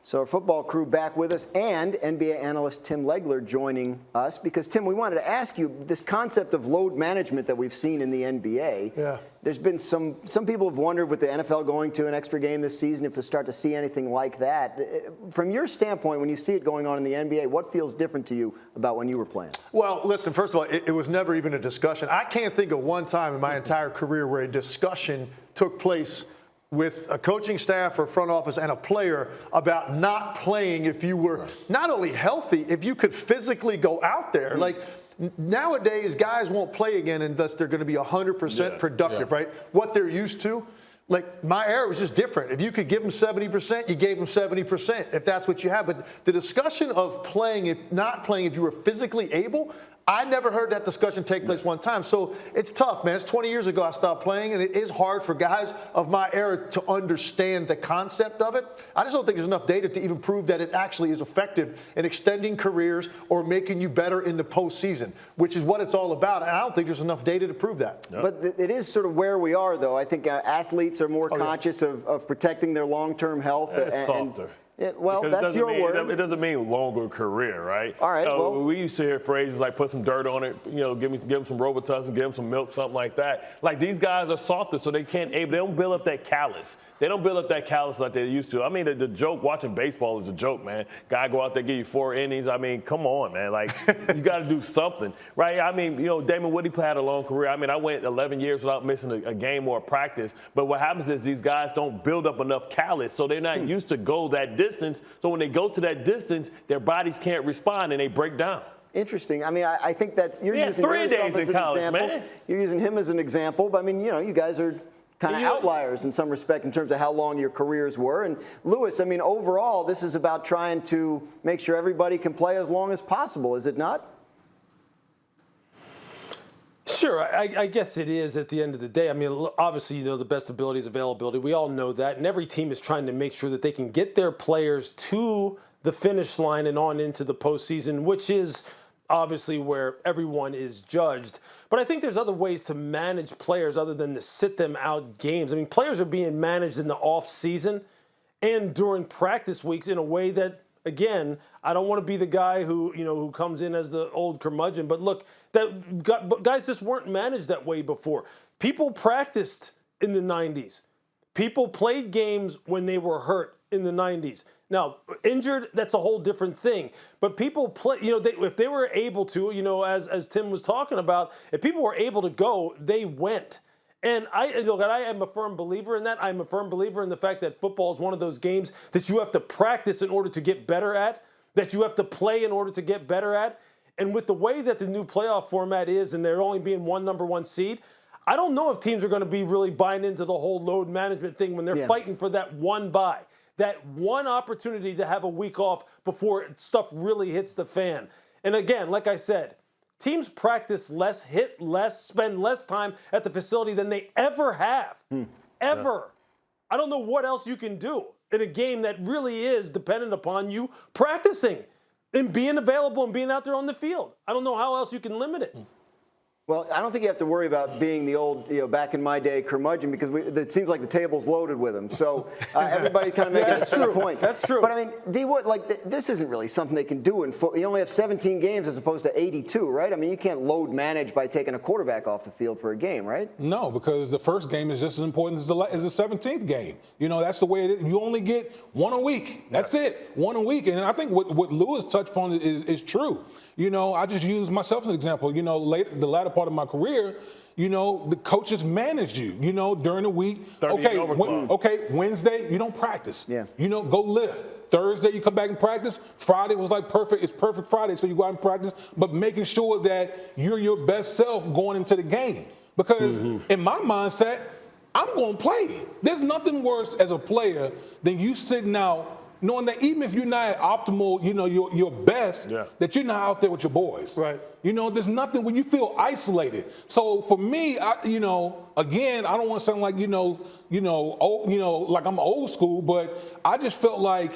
So our football crew back with us, and NBA analyst Tim Legler joining us, because Tim, we wanted to ask you this concept of load management that we've seen in the NBA. Yeah. There's been some people have wondered with the NFL going to an extra game this season if we'll start to see anything like that. From your standpoint, when you see it going on in the NBA, what feels different to you about when you were playing? Well, listen, first of all, it was never even a discussion. I can't think of one time in my entire career where a discussion took place with a coaching staff or front office and a player about not playing if you were not only healthy, if you could physically go out there. Like nowadays, guys won't play again unless they're going to be 100% productive, right? What they're used to. Like my era was just different. If you could give them 70%, you gave them 70%, if that's what you have. But the discussion of playing, if not playing, if you were physically able, I never heard that discussion take place one time. So it's tough, man. It's 20 years ago I stopped playing, and it is hard for guys of my era to understand the concept of it. I just don't think there's enough data to even prove that it actually is effective in extending careers or making you better in the postseason, which is what it's all about. And I don't think there's enough data to prove that. Yep. But it is sort of where we are, though. I think athletes are more conscious of protecting their long-term health. It's softer. Well, that's your word. It doesn't mean longer career, right? All right. Well, we used to hear phrases like "put some dirt on it," give them some Robitussin, give them some milk, something like that. Like these guys are softer, so they don't build up that callus. They don't build up that callus like they used to. I mean, the joke watching baseball is a joke, man. Guy go out there, give you 4 innings. I mean, come on, man. Like you got to do something, right? I mean, Damon Woody had a long career. I mean, I went 11 years without missing a game or a practice. But what happens is these guys don't build up enough callus, so they're not used to go that distance. So when they go to that distance, their bodies can't respond and they break down. Interesting. I mean, I think you're using 3 yourself days as in an college, example. man. You're using him as an example, but I mean, you guys are kind of outliers in some respect in terms of how long your careers were. And Lewis, I mean, overall, this is about trying to make sure everybody can play as long as possible, is it not? Sure, I guess it is at the end of the day. I mean, obviously, the best ability is availability. We all know that. And every team is trying to make sure that they can get their players to the finish line and on into the postseason, which is obviously where everyone is judged. But I think there's other ways to manage players other than to sit them out games. I mean, players are being managed in the off season and during practice weeks in a way that, again, I don't want to be the guy who comes in as the old curmudgeon. But look, guys just weren't managed that way before. People practiced in the 90s. People played games when they were hurt in the 90s. Now, injured, that's a whole different thing. But people play, if they were able to, as Tim was talking about, if people were able to go, they went. And I am a firm believer in that. I'm a firm believer in the fact that football is one of those games that you have to practice in order to get better at, that you have to play in order to get better at. And with the way that the new playoff format is, and there only being one number 1 seed, I don't know if teams are going to be really buying into the whole load management thing when they're fighting for that one bye, that one opportunity to have a week off before stuff really hits the fan. And again, like I said, teams practice less, hit less, spend less time at the facility than they ever have. Ever. I don't know what else you can do in a game that really is dependent upon you practicing and being available and being out there on the field. I don't know how else you can limit it. Well, I don't think you have to worry about being the old, back in my day curmudgeon, because it seems like the table's loaded with them. So everybody kind of making a point. That's true. But I mean, D Wood, this isn't really something they can do in football. You only have 17 games as opposed to 82, right? I mean, you can't load manage by taking a quarterback off the field for a game, right? No, because the first game is just as important as the 17th game. That's the way it is. You only get one a week. That's it, one a week. And I think what Lewis touched upon is true. I just use myself as an example. The latter part of my career, the coaches managed you, during the week. Okay, Wednesday, you don't practice. Yeah. Go lift. Thursday, you come back and practice. Friday was like perfect. It's perfect Friday, so you go out and practice. But making sure that you're your best self going into the game. Because in my mindset, I'm going to play. There's nothing worse as a player than you sitting out knowing that even if you're not at optimal, your best, that you're not out there with your boys. Right. There's nothing when you feel isolated. So for me, again, I don't want to sound like, like I'm old school, but I just felt like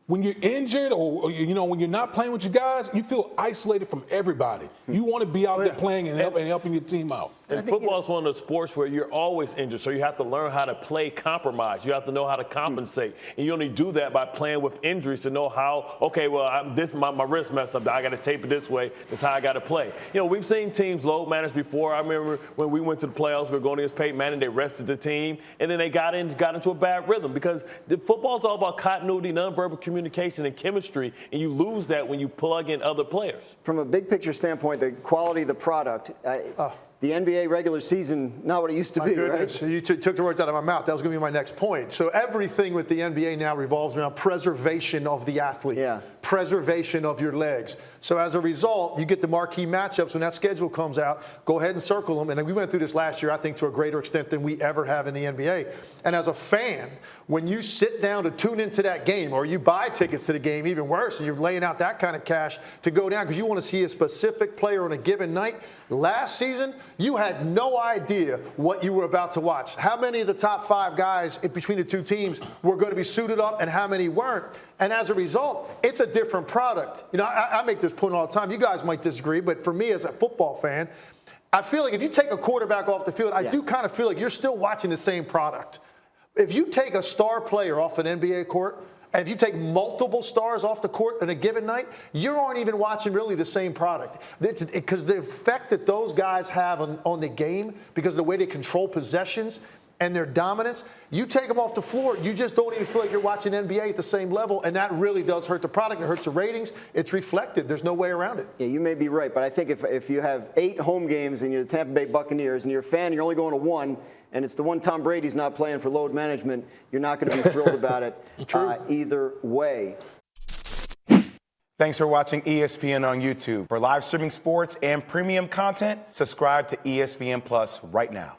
when you're injured or when you're not playing with your guys, you feel isolated from everybody. You want to be out there playing and helping your team out. And football is one of the sports where you're always injured, so you have to learn how to play compromise. You have to know how to compensate, and you only do that by playing with injuries to know how. Okay, well, my wrist messed up. I got to tape it this way. That's how I got to play. We've seen teams load manage before. I remember when we went to the playoffs, we were going against Peyton Manning. They rested the team, and then they got into a bad rhythm because football is all about continuity, nonverbal communication, and chemistry, and you lose that when you plug in other players. From a big picture standpoint, the quality of the product. The NBA regular season, not what it used to be, goodness. right? You took the words out of my mouth. That was going to be my next point. So everything with the NBA now revolves around preservation of the athlete, preservation of your legs. So as a result, you get the marquee matchups when that schedule comes out. Go ahead and circle them. And we went through this last year, I think, to a greater extent than we ever have in the NBA. And as a fan, when you sit down to tune into that game, or you buy tickets to the game, even worse, and you're laying out that kind of cash to go down because you want to see a specific player on a given night. Last season, you had no idea what you were about to watch. How many of the top 5 guys between the two teams were going to be suited up and how many weren't? And as a result, it's a different product. I make this point all the time. You guys might disagree, but for me as a football fan, I feel like if you take a quarterback off the field, I do kind of feel like you're still watching the same product. If you take a star player off an NBA court, and if you take multiple stars off the court in a given night, you aren't even watching really the same product. Because the effect that those guys have on the game, because of the way they control possessions and their dominance, you take them off the floor, you just don't even feel like you're watching NBA at the same level, and that really does hurt the product. It hurts the ratings. It's reflected. There's no way around it. Yeah, you may be right, but I think if you have 8 home games and you're the Tampa Bay Buccaneers and you're a fan, you're only going to 1, and it's the one Tom Brady's not playing for load management, you're not going to be thrilled about it either way. Thanks for watching ESPN on YouTube. For live streaming sports and premium content, subscribe to ESPN Plus right now.